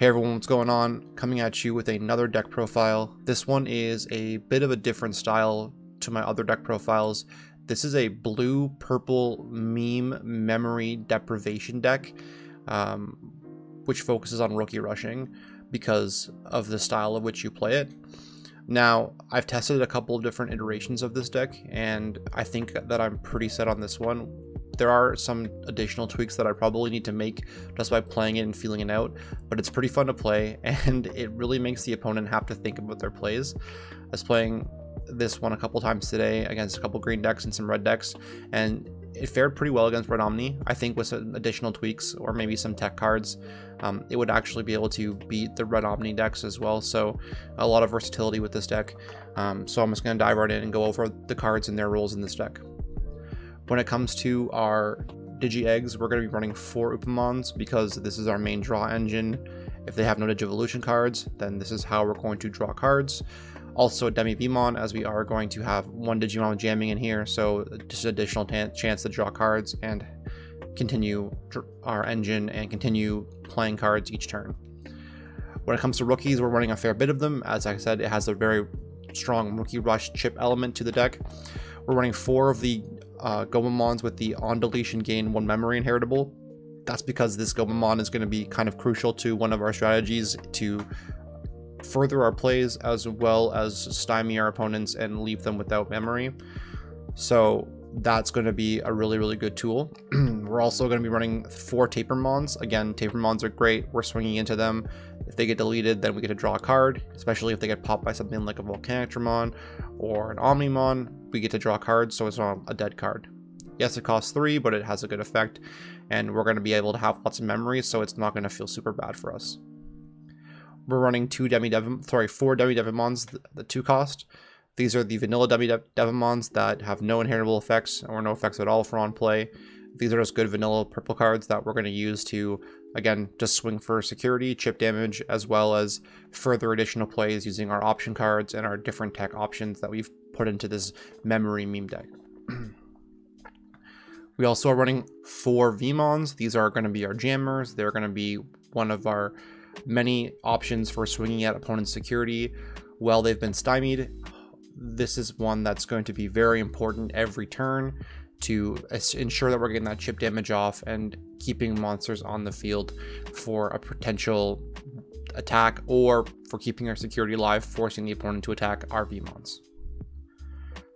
Hey everyone, what's going on? Coming at you with another deck profile. This one is a bit of a different style to my other deck profiles. This is a blue-purple MEMEMORY Deprivation deck, which focuses on rookie rushing because of the style of which you play it. Now, I've tested a couple of different iterations of this deck, and I think that I'm pretty set on this one. There are some additional tweaks that I probably need to make just by playing it and feeling it out, but it's pretty fun to play, and it really makes the opponent have to think about their plays. I was playing this one a couple times today against a couple green decks and some red decks, and it fared pretty well against Red Omni. I think with some additional tweaks or maybe some tech cards, it would actually be able to beat the Red Omni decks as well, so a lot of versatility with this deck. So I'm just going to dive right in and go over the cards and their roles in this deck. When it comes to our Digi-Eggs, we're going to be running 4 Upamons because this is our main draw engine. If they have no Digivolution cards, then this is how we're going to draw cards. Also a Demi-Vemon, as we are going to have 1 Digimon jamming in here, so just an additional chance to draw cards and continue our engine and continue playing cards each turn. When it comes to rookies, we're running a fair bit of them. As I said, it has a very strong rookie rush chip element to the deck. We're running 4 of the Gomamons with the on deletion gain 1 memory inheritable. That's because this Gomamon is going to be kind of crucial to one of our strategies to further our plays as well as stymie our opponents and leave them without memory. So that's going to be a really good tool. We're also going to be running 4 Tapermons. Again, Tapermons are great. We're swinging into them. If they get deleted, then we get to draw a card, especially if they get popped by something like a Volcanictramon or an Omnimon. We get to draw cards, so it's not a dead card. Yes, it costs 3, but it has a good effect, and we're going to be able to have lots of memory, so it's not going to feel super bad for us. We're running 4 Demi-Devimons, the 2 cost. These are the vanilla Demi-Devimons that have no inheritable effects or no effects at all for on play. These are just good vanilla purple cards that we're going to use to, again, just swing for security, chip damage, as well as further additional plays using our option cards and our different tech options that we've put into this memory meme deck. We also are running 4 Vemons. These are going to be our jammers. They're going to be one of our many options for swinging at opponent's security while they've been stymied. This is one that's going to be very important every turn to ensure that we're getting that chip damage off and keeping monsters on the field for a potential attack or for keeping our security alive, forcing the opponent to attack our Vemons.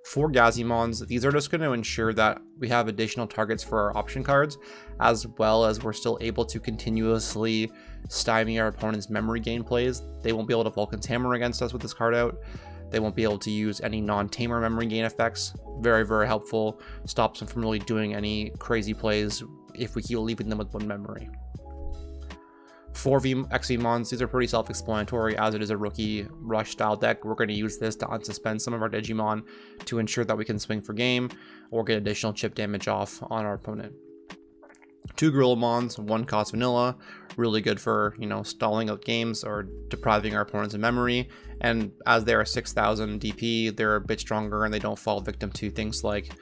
4 Gazimons, these are just going to ensure that we have additional targets for our option cards, as well as we're still able to continuously stymie our opponent's memory gain plays. They won't be able to Vulcan's Hammer against us with this card out. They won't be able to use any non-tamer memory gain effects. Very helpful. Stops them from really doing any crazy plays if we keep leaving them with 1 memory. 4 X-Vemons, these are pretty self-explanatory as it is a rookie rush style deck. We're going to use this to unsuspend some of our Digimon to ensure that we can swing for game or get additional chip damage off on our opponent. 2 Gorillamons, 1 cost vanilla, really good for, stalling out games or depriving our opponents of memory. And as they are 6,000 DP, they're a bit stronger and they don't fall victim to things like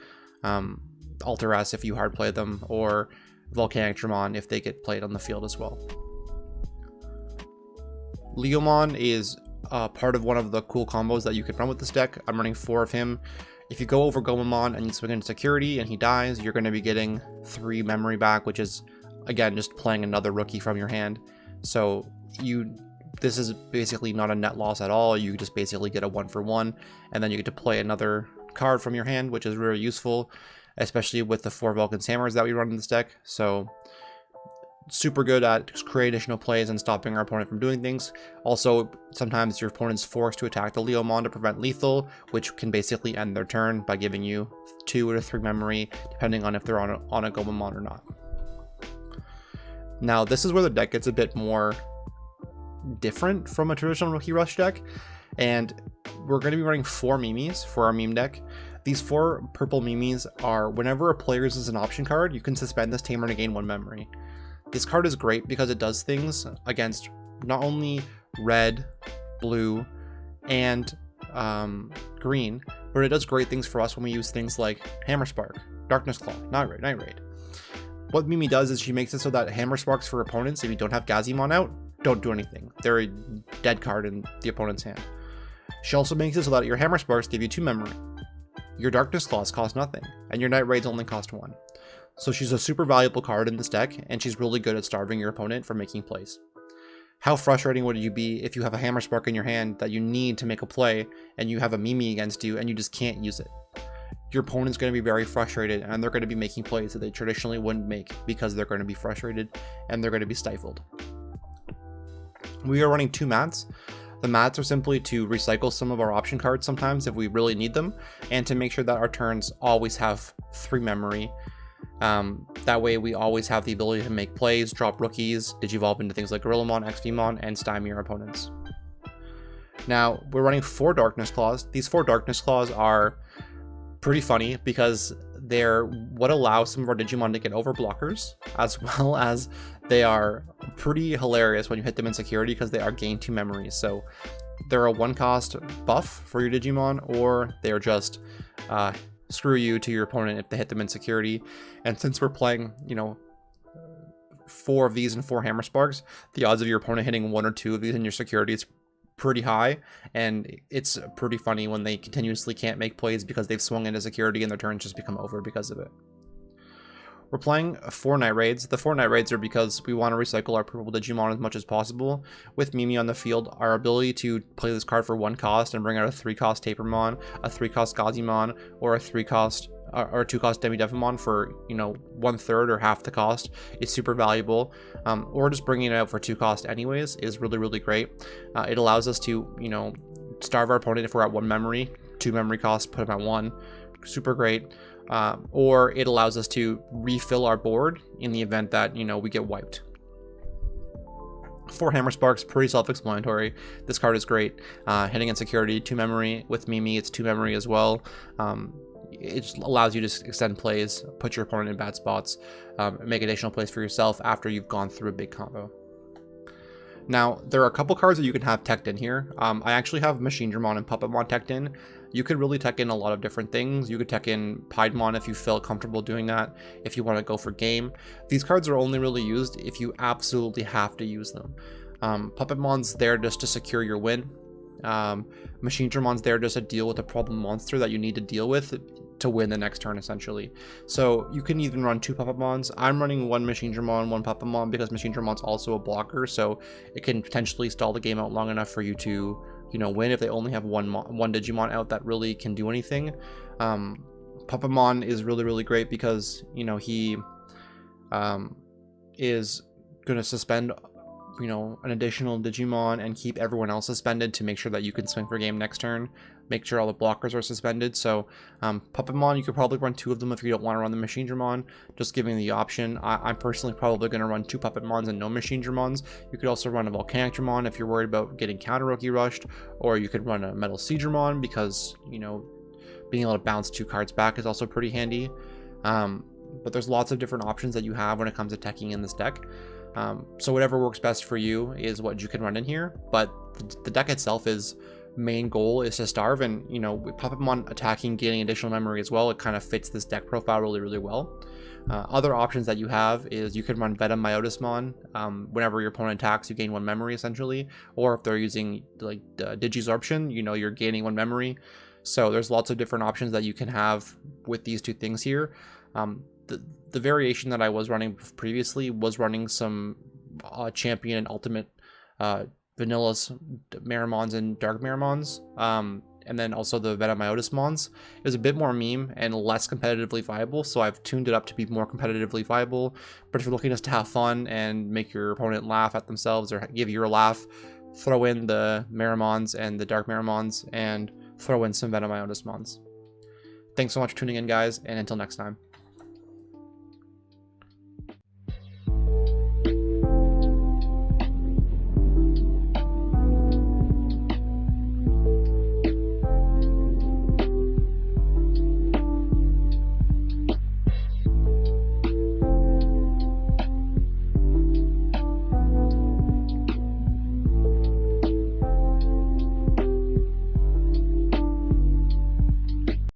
Alter S if you hard play them, or Volcanictramon if they get played on the field as well. Leomon is part of one of the cool combos that you can run with this deck. I'm running 4 of him. If you go over Gomamon and you swing into security and he dies, you're going to be getting 3 memory back, which is, again, just playing another rookie from your hand. So this is basically not a net loss at all. You just basically get a 1-for-1, and then you get to play another card from your hand, which is really useful, especially with the 4 Vulcan's Hammers that we run in this deck. So super good at creating additional plays and stopping our opponent from doing things. Also, sometimes your opponent's forced to attack the Leomon to prevent lethal, which can basically end their turn by giving you 2 or 3 memory, depending on if they're on a Gomamon or not. Now, this is where the deck gets a bit more different from a traditional rookie rush deck, and we're going to be running 4 Mimes for our meme deck. These 4 purple Mimes are, whenever a player uses an option card, you can suspend this tamer to gain 1 memory. This card is great because it does things against not only red, blue, and green, but it does great things for us when we use things like Hammer Spark, Darkness Claw, Night Raid. What Mimi does is she makes it so that Hammer Sparks for opponents, if you don't have Gazimon out, don't do anything. They're a dead card in the opponent's hand. She also makes it so that your Hammer Sparks give you 2 memory. Your Darkness Claws cost nothing, and your Night Raids only cost 1. So she's a super valuable card in this deck, and she's really good at starving your opponent from making plays. How frustrating would you be if you have a Hammer Spark in your hand that you need to make a play, and you have a Mimi against you, and you just can't use it? Your opponent's going to be very frustrated, and they're going to be making plays that they traditionally wouldn't make because they're going to be frustrated, and they're going to be stifled. We are running 2 mats. The mats are simply to recycle some of our option cards sometimes if we really need them, and to make sure that our turns always have 3 memory. That way we always have the ability to make plays, drop rookies, digivolve into things like Gorillamon, XPmon, and stymie our opponents. Now, we're running 4 Darkness Claws. These 4 Darkness Claws are pretty funny because they're what allows some of our Digimon to get over blockers, as well as they are pretty hilarious when you hit them in security because they are gain 2 memories. So they're a 1-cost buff for your Digimon, or they're just screw you to your opponent if they hit them in security. And since we're playing, 4 of these and 4 Hammer Sparks, the odds of your opponent hitting 1 or 2 of these in your security is pretty high, and it's pretty funny when they continuously can't make plays because they've swung into security and their turns just become over because of it. We're playing 4 Night Raids. The 4 Night Raids are because we want to recycle our purple Digimon as much as possible. With Mimi on the field, our ability to play this card for 1 cost and bring out a 3-cost Tapermon, a 3-cost Gazimon, or a 3-cost or 2-cost Demi-Devimon for 1/3 or half the cost is super valuable. Or just bringing it out for 2 cost anyways is really, really great. It allows us to starve our opponent if we're at 1 memory, 2 memory costs, put them at 1. Super great. Or it allows us to refill our board in the event that we get wiped. 4 Hammer Sparks, pretty self-explanatory. This card is great. Hitting in security, 2 memory. With Mimi, it's 2 memory as well. It just allows you to extend plays, put your opponent in bad spots, make additional plays for yourself after you've gone through a big combo. Now, there are a couple cards that you can have teched in here. I actually have Machine Dramon and Puppetmon teched in. You could really tech in a lot of different things. You could tech in Piedmon if you feel comfortable doing that, if you want to go for game. These cards are only really used if you absolutely have to use them. Puppetmon's there just to secure your win. Machine Dramon's there just to deal with a problem monster that you need to deal with to win the next turn, essentially. So you can even run 2 Puppetmons. I'm running 1 Machine Dramon, 1 Puppetmon because Machine Dramon's also a blocker, so it can potentially stall the game out long enough for you to win if they only have one Digimon out that really can do anything. Puppetmon is really, really great because he is going to suspend an additional Digimon and keep everyone else suspended to make sure that you can swing for game next turn, make sure all the blockers are suspended. So Puppetmon, you could probably run 2 of them if you don't want to run the Machine Dramon, just giving the option. I'm personally probably going to run 2 Puppetmons and no Machine Dramons. You could also run a Volcanic Dramon if you're worried about getting counter Rookie rushed, or you could run a Metal Sea Dramon because being able to bounce 2 cards back is also pretty handy. But there's lots of different options that you have when it comes to teching in this deck. So whatever works best for you is what you can run in here, but the deck itself main goal is to starve, and with Puppetmon attacking, gaining additional memory as well, it kind of fits this deck profile really, really well. Other options that you have is you can run Venom Myotismon. Whenever your opponent attacks, you gain 1 memory essentially, or if they're using like Digisorption, you're gaining 1 memory. So there's lots of different options that you can have with these 2 things here. The variation that I was running previously was running some Champion and Ultimate Vanillas, Merimons, and Dark Merimons, and then also the Venom Myotismons. It was a bit more meme and less competitively viable, so I've tuned it up to be more competitively viable. But if you're looking just to have fun and make your opponent laugh at themselves or give you a laugh, throw in the Merimons and the Dark Merimons and throw in some Venom Myotismons. Thanks so much for tuning in, guys, and until next time.